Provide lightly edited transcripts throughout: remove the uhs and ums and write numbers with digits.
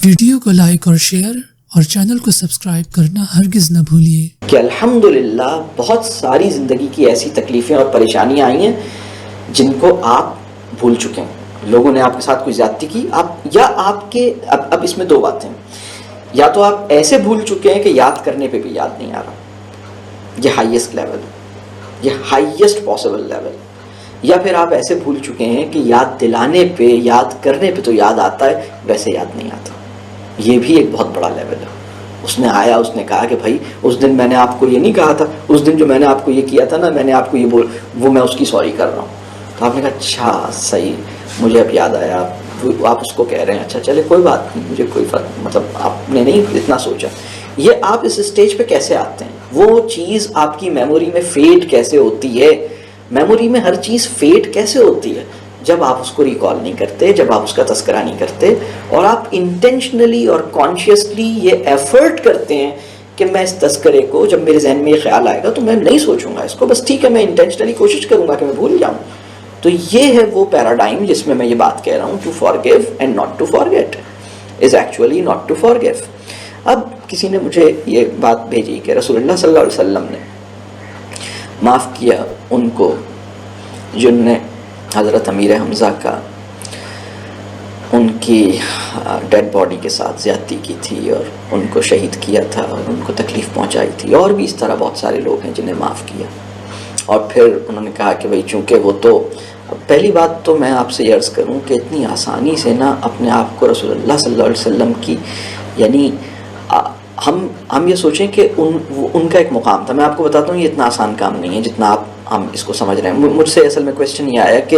Video کو like اور share اور چینل کو سبسکرائب کرنا ہرگز نہ بھولیے کہ الحمدللہ بہت ساری زندگی کی ایسی تکلیفیں اور پریشانیاں آئی ہیں جن کو آپ بھول چکے ہیں. لوگوں نے آپ کے ساتھ کوئی زیادتی کی، آپ کے اب اس میں دو باتیں ہیں. یا تو آپ ایسے بھول چکے ہیں کہ یاد کرنے پہ بھی یاد نہیں آ رہا، یہ ہائیسٹ لیول، یہ ہائیسٹ پاسبل لیول. یا پھر آپ ایسے بھول چکے ہیں کہ یاد دلانے پہ، یاد کرنے پہ تو یاد آتا ہے، ویسے یاد نہیں آتا. یہ بھی ایک بہت بڑا لیول ہے. اس نے آیا، اس نے کہا کہ بھائی اس دن میں نے آپ کو یہ نہیں کہا تھا، اس دن جو میں نے آپ کو یہ کیا تھا نا، میں نے آپ کو یہ وہ میں اس کی سوری کر رہا ہوں. تو آپ نے کہا اچھا صحیح، مجھے اب یاد آیا. آپ اس کو کہہ رہے ہیں اچھا چلے کوئی بات نہیں، مجھے کوئی فرق، مطلب آپ نے نہیں اتنا سوچا. یہ آپ اس اسٹیج پہ کیسے آتے ہیں؟ وہ چیز آپ کی میموری میں فیڈ کیسے ہوتی ہے؟ میموری میں ہر چیز فیڈ کیسے ہوتی ہے؟ جب آپ اس کو ریکال نہیں کرتے، جب آپ اس کا تذکرہ نہیں کرتے، اور آپ انٹینشنلی اور کانشیسلی یہ ایفرٹ کرتے ہیں کہ میں اس تذکرے کو، جب میرے ذہن میں یہ خیال آئے گا تو میں نہیں سوچوں گا اس کو، بس ٹھیک ہے میں انٹینشنلی کوشش کروں گا کہ میں بھول جاؤں. تو یہ ہے وہ پیراڈائم جس میں یہ بات کہہ رہا ہوں. To forgive and not to forget is actually not to forgive. اب کسی نے مجھے یہ بات بھیجی کہ رسول اللہ صلی اللہ علیہ وسلم نے معاف کیا ان کو جن نے حضرت امیر حمزہ کا ان کی ڈیڈ باڈی کے ساتھ زیادتی کی تھی اور ان کو شہید کیا تھا اور ان کو تکلیف پہنچائی تھی، اور بھی اس طرح بہت سارے لوگ ہیں جنہیں معاف کیا. اور پھر انہوں نے کہا کہ بھئی چونکہ وہ تو، پہلی بات تو میں آپ سے یہ عرض کروں کہ اتنی آسانی سے نہ اپنے آپ کو رسول اللہ صلی اللہ علیہ وسلم کی، یعنی ہم یہ سوچیں کہ ان کا ایک مقام تھا. میں آپ کو بتاتا ہوں یہ اتنا آسان کام نہیں ہے جتنا ہم اس کو سمجھ رہے ہیں. مجھ سے اصل میں کویسچن یہ آیا کہ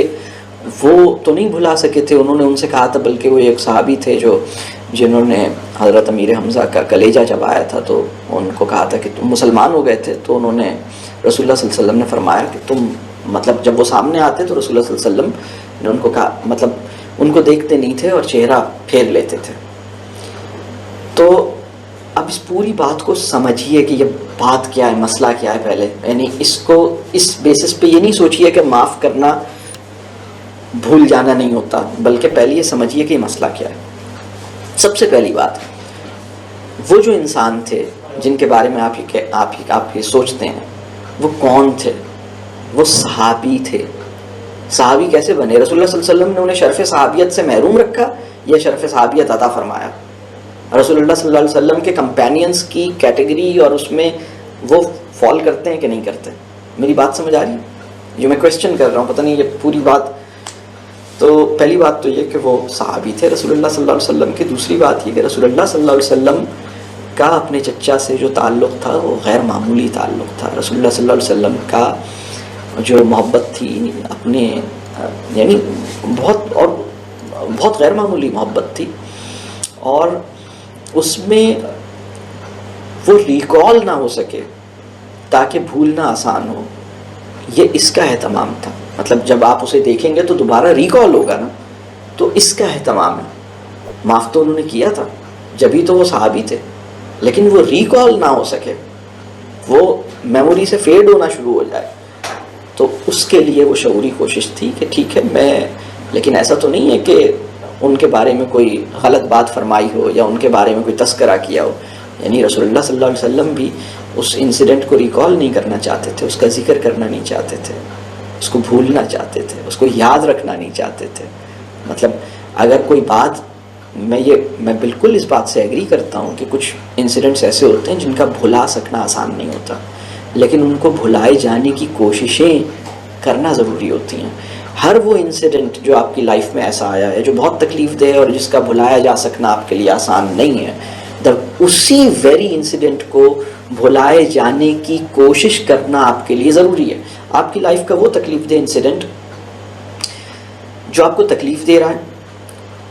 وہ تو نہیں بھلا سکے تھے، انہوں نے ان سے کہا تھا، بلکہ وہ ایک صحابی تھے جنہوں نے حضرت امیر حمزہ کا کلیجہ جب آیا تھا تو ان کو کہا تھا کہ تم مسلمان ہو گئے تھے. تو انہوں نے، رسول اللہ صلی اللہ علیہ وسلم نے فرمایا کہ تم، مطلب جب وہ سامنے آتے تو رسول اللہ صلی اللہ علیہ وسلم نے ان کو کہا، مطلب ان کو دیکھتے نہیں تھے اور چہرہ پھیر لیتے تھے. تو اب اس پوری بات کو سمجھیے کہ یہ بات کیا ہے، مسئلہ کیا ہے پہلے. یعنی اس کو اس بیسس پہ یہ نہیں سوچیے کہ معاف کرنا بھول جانا نہیں ہوتا، بلکہ پہلے یہ سمجھیے کہ یہ مسئلہ کیا ہے. سب سے پہلی بات، وہ جو انسان تھے جن کے بارے میں آپ یہ سوچتے ہیں، وہ کون تھے؟ وہ صحابی تھے. صحابی کیسے بنے؟ رسول اللہ صلی اللہ علیہ وسلم نے انہیں شرف صحابیت سے محروم رکھا یا شرف صحابیت عطا فرمایا؟ رسول اللہ صلی اللہ علیہ وسلم کے کمپینینز کی کیٹیگری اور اس میں وہ فال کرتے ہیں کہ نہیں کرتے؟ میری بات سمجھ آ رہی ہے؟ جو میں کویسچن کر رہا ہوں، پتہ نہیں یہ پوری بات. تو پہلی بات تو یہ کہ وہ صحابی تھے رسول اللہ صلی اللہ علیہ وسلم کے. دوسری بات یہ کہ رسول اللہ صلی اللہ علیہ وسلم کا اپنے چچا سے جو تعلق تھا وہ غیر معمولی تعلق تھا. رسول اللہ صلی اللہ علیہ وسلم کا جو محبت تھی اپنے، یعنی بہت غیر معمولی محبت تھی، اور اس میں وہ ریکال نہ ہو سکے تاکہ بھولنا آسان ہو، یہ اس کا اہتمام تھا. مطلب جب آپ اسے دیکھیں گے تو دوبارہ ریکال ہوگا نا، تو اس کا اہتمام ہے. معاف تو انہوں نے کیا تھا، جبھی تو وہ صحابی تھے، لیکن وہ ریکال نہ ہو سکے، وہ میموری سے فیڈ ہونا شروع ہو جائے، تو اس کے لیے وہ شعوری کوشش تھی کہ ٹھیک ہے میں، لیکن ایسا تو نہیں ہے کہ ان کے بارے میں کوئی غلط بات فرمائی ہو یا ان کے بارے میں کوئی تذکرہ کیا ہو. یعنی رسول اللہ صلی اللہ علیہ وسلم بھی اس انسیڈنٹ کو ریکال نہیں کرنا چاہتے تھے، اس کا ذکر کرنا نہیں چاہتے تھے، اس کو بھولنا چاہتے تھے، اس کو یاد رکھنا نہیں چاہتے تھے. مطلب اگر کوئی بات، میں بالکل اس بات سے ایگری کرتا ہوں کہ کچھ انسیڈنٹس ایسے ہوتے ہیں جن کا بھلا سکنا آسان نہیں ہوتا، لیکن ان کو بھلائے جانے کی کوششیں کرنا ضروری ہوتی ہیں. ہر وہ انسیڈنٹ جو آپ کی لائف میں ایسا آیا ہے جو بہت تکلیف دہ اور جس کا بھلایا جا سکنا آپ کے لیے آسان نہیں ہے، اسی ویری انسیڈنٹ کو بھلائے جانے کی کوشش کرنا آپ کے لیے ضروری ہے. آپ کی لائف کا وہ تکلیف دہ انسیڈنٹ جو آپ کو تکلیف دے رہا ہے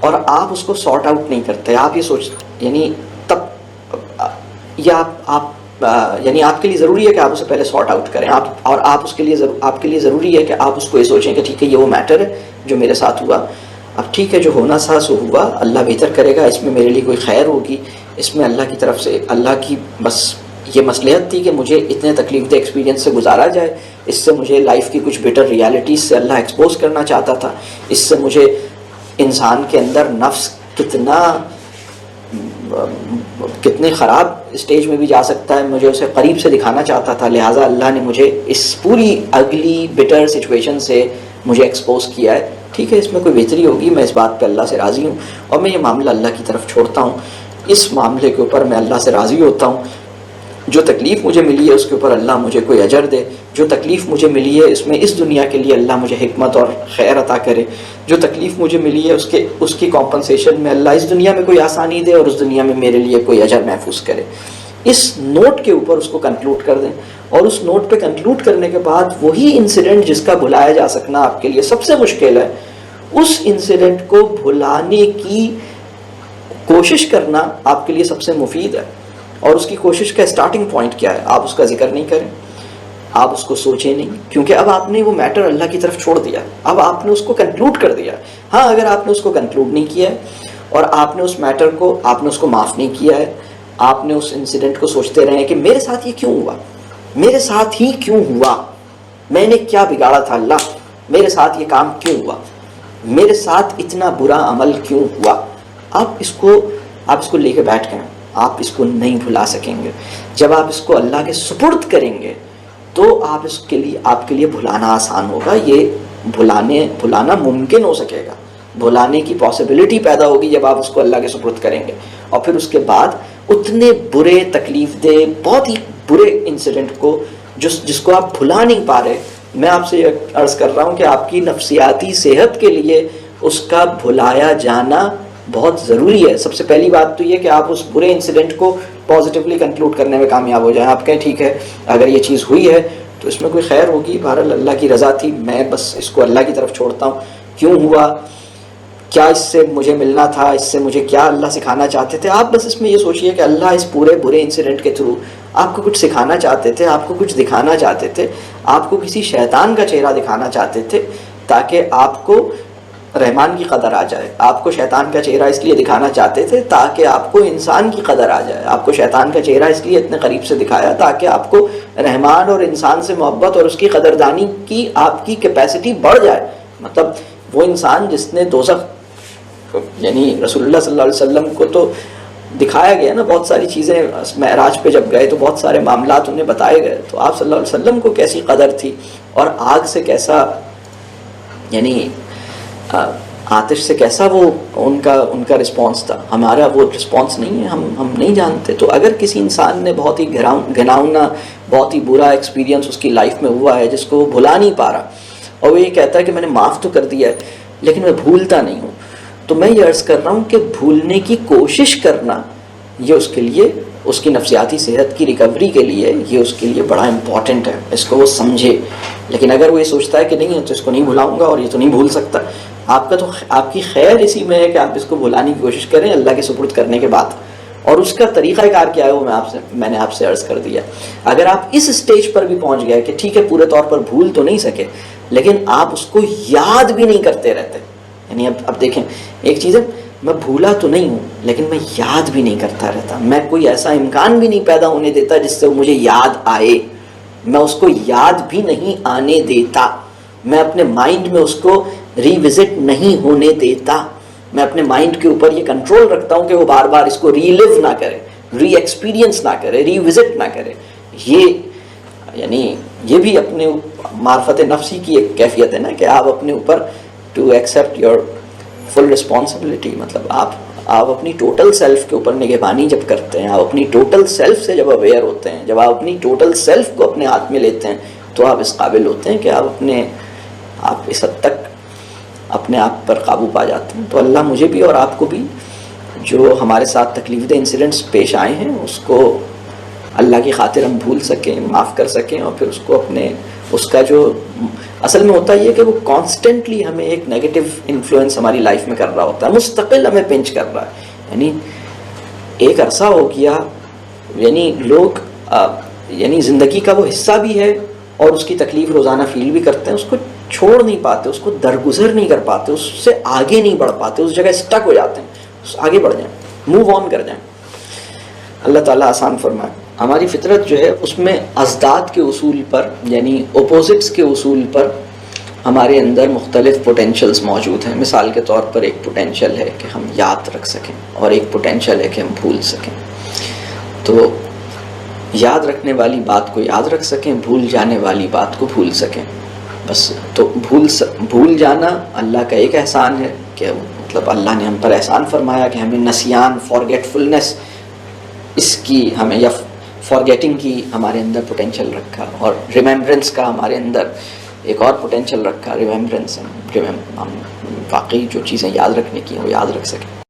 اور آپ اس کو سارٹ آؤٹ نہیں کرتے، آپ یہ سوچتے، یعنی تب یا یعنی آپ کے لیے ضروری ہے کہ آپ اسے پہلے سارٹ آؤٹ کریں، اور آپ کے لیے ضروری ہے کہ آپ اس کو یہ سوچیں کہ ٹھیک ہے یہ وہ میٹر ہے جو میرے ساتھ ہوا، اب ٹھیک ہے جو ہونا تھا سو ہوا، اللہ بہتر کرے گا، اس میں میرے لیے کوئی خیر ہوگی، اس میں اللہ کی طرف سے، اللہ کی بس یہ مصلحت تھی کہ مجھے اتنے تکلیف دہ ایکسپیرینس سے گزارا جائے، اس سے مجھے لائف کی کچھ بیٹر ریالٹیز سے اللہ ایکسپوز کرنا چاہتا تھا، اس سے مجھے انسان کے اندر نفس کتنا کتنے خراب اسٹیج میں بھی جا سکتا ہے، مجھے اسے قریب سے دکھانا چاہتا تھا، لہٰذا اللہ نے مجھے اس پوری اگلی بٹر سچویشن سے مجھے ایکسپوز کیا ہے. ٹھیک ہے، اس میں کوئی بہتری ہوگی، میں اس بات پہ اللہ سے راضی ہوں اور میں یہ معاملہ اللہ کی طرف چھوڑتا ہوں. اس معاملے کے اوپر میں اللہ سے راضی ہوتا ہوں. جو تکلیف مجھے ملی ہے اس کے اوپر اللہ مجھے کوئی اجر دے، جو تکلیف مجھے ملی ہے اس میں اس دنیا کے لیے اللہ مجھے حکمت اور خیر عطا کرے، جو تکلیف مجھے ملی ہے اس کی کمپنسیشن میں اللہ اس دنیا میں کوئی آسانی دے اور اس دنیا میں میرے لیے کوئی اجر محفوظ کرے. اس نوٹ کے اوپر اس کو کنکلوڈ کر دیں، اور اس نوٹ پہ کنکلوڈ کرنے کے بعد وہی انسیڈنٹ جس کا بھلایا جا سکنا آپ کے لیے سب سے مشکل ہے، اس انسیڈنٹ کو بھلانے کی کوشش کرنا آپ کے لیے سب سے مفید ہے. اور اس کی کوشش کا اسٹارٹنگ پوائنٹ کیا ہے؟ آپ اس کا ذکر نہیں کریں، آپ اس کو سوچیں نہیں، کیونکہ اب آپ نے وہ میٹر اللہ کی طرف چھوڑ دیا، اب آپ نے اس کو کنکلوڈ کر دیا. ہاں، اگر آپ نے اس کو کنکلوڈ نہیں کیا ہے اور آپ نے اس میٹر کو معاف نہیں کیا ہے، آپ نے اس انسیڈنٹ کو سوچتے رہے کہ میرے ساتھ یہ کیوں ہوا، میرے ساتھ ہی کیوں ہوا، میں نے کیا بگاڑا تھا اللہ، میرے ساتھ یہ کام کیوں ہوا، میرے ساتھ اتنا برا عمل کیوں ہوا. آپ اس کو لے کے بیٹھ گئے، آپ اس کو نہیں بھلا سکیں گے. جب آپ اس کو اللہ کے سپرد کریں گے تو آپ کے لیے بھلانا آسان ہوگا. یہ بھلانا ممکن ہو سکے گا، بھلانے کی پاسبلٹی پیدا ہوگی جب آپ اس کو اللہ کے سپرد کریں گے. اور پھر اس کے بعد اتنے برے تکلیف دہ بہت ہی برے انسیڈنٹ کو جس کو آپ بھلا نہیں پا رہے، میں آپ سے یہ عرض کر رہا ہوں کہ آپ کی نفسیاتی صحت کے لیے اس کا بھلایا جانا بہت ضروری ہے. سب سے پہلی بات تو یہ کہ آپ اس برے انسیڈنٹ کو پازیٹیولی کنکلوڈ کرنے میں کامیاب ہو جائیں. آپ کہیں ٹھیک ہے، اگر یہ چیز ہوئی ہے تو اس میں کوئی خیر ہوگی، بہرحال اللہ کی رضا تھی، میں بس اس کو اللہ کی طرف چھوڑتا ہوں. کیوں ہوا، کیا اس سے مجھے ملنا تھا، اس سے مجھے کیا اللہ سکھانا چاہتے تھے. آپ بس اس میں یہ سوچئے کہ اللہ اس پورے برے انسیڈنٹ کے تھرو آپ کو کچھ سکھانا چاہتے تھے، آپ کو کچھ دکھانا چاہتے تھے، آپ کو کسی شیطان کا چہرہ دکھانا چاہتے تھے تاکہ آپ کو رحمان کی قدر آ جائے. آپ کو شیطان کا چہرہ اس لیے دکھانا چاہتے تھے تاکہ آپ کو انسان کی قدر آ جائے. آپ کو شیطان کا چہرہ اس لیے اتنے قریب سے دکھایا تاکہ آپ کو رحمان اور انسان سے محبت اور اس کی قدردانی کی آپ کی کیپیسٹی بڑھ جائے. مطلب وہ انسان جس نے دوزخ، یعنی رسول اللہ صلی اللہ علیہ وسلم کو تو دکھایا گیا نا بہت ساری چیزیں، معراج پہ جب گئے تو بہت سارے معاملات انہیں بتائے گئے، تو آپ صلی اللہ علیہ وسلم کو کیسی قدر تھی اور آگ سے کیسا، یعنی آتش سے کیسا وہ ان کا رسپانس تھا. ہمارا وہ رسپانس نہیں ہے، ہم نہیں جانتے. تو اگر کسی انسان نے بہت ہی گھناؤنا بہت ہی برا ایکسپیرینس اس کی لائف میں ہوا ہے جس کو وہ بھلا نہیں پا رہا، اور وہ یہ کہتا ہے کہ میں نے معاف تو کر دیا ہے لیکن میں بھولتا نہیں ہوں، تو میں یہ عرض کر رہا ہوں کہ بھولنے کی کوشش کرنا یہ اس کے لیے، اس کی نفسیاتی صحت کی ریکوری کے لیے یہ اس کے لیے بڑا امپورٹنٹ ہے. اس کو وہ سمجھے. لیکن اگر وہ یہ سوچتا ہے کہ نہیں تو اس کو نہیں بھلاؤں گا اور یہ تو نہیں بھول سکتا، آپ کی خیر اسی میں ہے کہ آپ اس کو بھلانے کی کوشش کریں اللہ کے سپرد کرنے کے بعد. اور اس کا طریقہ کار کیا ہے وہ میں نے آپ سے عرض کر دیا. اگر آپ اس اسٹیج پر بھی پہنچ گئے کہ ٹھیک ہے پورے طور پر بھول تو نہیں سکے لیکن آپ اس کو یاد بھی نہیں کرتے رہتے، یعنی اب دیکھیں ایک چیز ہے، میں بھولا تو نہیں ہوں لیکن میں یاد بھی نہیں کرتا رہتا، میں کوئی ایسا امکان بھی نہیں پیدا ہونے دیتا جس سے مجھے یاد آئے، میں اس کو یاد بھی نہیں آنے دیتا، میں اپنے مائنڈ میں اس کو ری وزٹ نہیں ہونے دیتا، میں اپنے مائنڈ کے اوپر یہ کنٹرول رکھتا ہوں کہ وہ بار بار اس کو ری لیو نہ کرے، ری ایکسپیرینس نہ کرے، ری وزٹ نہ کرے. یہ بھی اپنے معرفت نفسی کی ایک کیفیت ہے نا کہ آپ اپنے اوپر to accept your full responsibility. مطلب آپ اپنی ٹوٹل سیلف کے اوپر نگہبانی جب کرتے ہیں، آپ اپنی ٹوٹل سیلف سے جب اویئر ہوتے ہیں، جب آپ اپنی ٹوٹل سیلف کو اپنے ہاتھ میں لیتے ہیں تو آپ اس قابل ہوتے ہیں کہ آپ اس حد تک اپنے آپ پر قابو پا جاتے ہیں. تو اللہ مجھے بھی اور آپ کو بھی جو ہمارے ساتھ تکلیف دہ انسیڈنٹس پیش آئے ہیں اس کو اللہ کی خاطر ہم بھول سکیں، معاف کر سکیں، اور پھر اس کا جو اصل میں ہوتا یہ کہ وہ کانسٹنٹلی ہمیں ایک نیگیٹو انفلوئنس ہماری لائف میں کر رہا ہوتا ہے، مستقل ہمیں پنچ کر رہا ہے. یعنی ایک عرصہ ہو گیا، یعنی لوگ یعنی زندگی کا وہ حصہ بھی ہے اور اس کی تکلیف روزانہ فیل بھی کرتے ہیں، اس کو چھوڑ نہیں پاتے، اس کو درگزر نہیں کر پاتے، اس سے آگے نہیں بڑھ پاتے، اس جگہ اسٹک ہو جاتے ہیں. آگے بڑھ جائیں، موو آن کر جائیں. اللہ تعالیٰ آسان فرمائے. ہماری فطرت جو ہے اس میں ازداد کے اصول پر، یعنی اپوزٹس کے اصول پر ہمارے اندر مختلف پوٹینشلز موجود ہیں. مثال کے طور پر ایک پوٹینشل ہے کہ ہم یاد رکھ سکیں اور ایک پوٹینشل ہے کہ ہم بھول سکیں. تو یاد رکھنے والی بات کو یاد رکھ سکیں, بھول جانے والی بات کو بھول سکیں بس. تو بھول جانا اللہ کا ایک احسان ہے کہ مطلب اللہ نے ہم پر احسان فرمایا کہ ہمیں نسیان, فارگیٹفلنس, اس کی ہمیں یا فارگیٹنگ کی ہمارے اندر پوٹینشل رکھا, اور ریممبرنس کا ہمارے اندر ایک اور پوٹینشل رکھا, ریممبرنس, ہم واقعی جو چیزیں یاد رکھنے کی ہیں وہ یاد رکھ سکیں.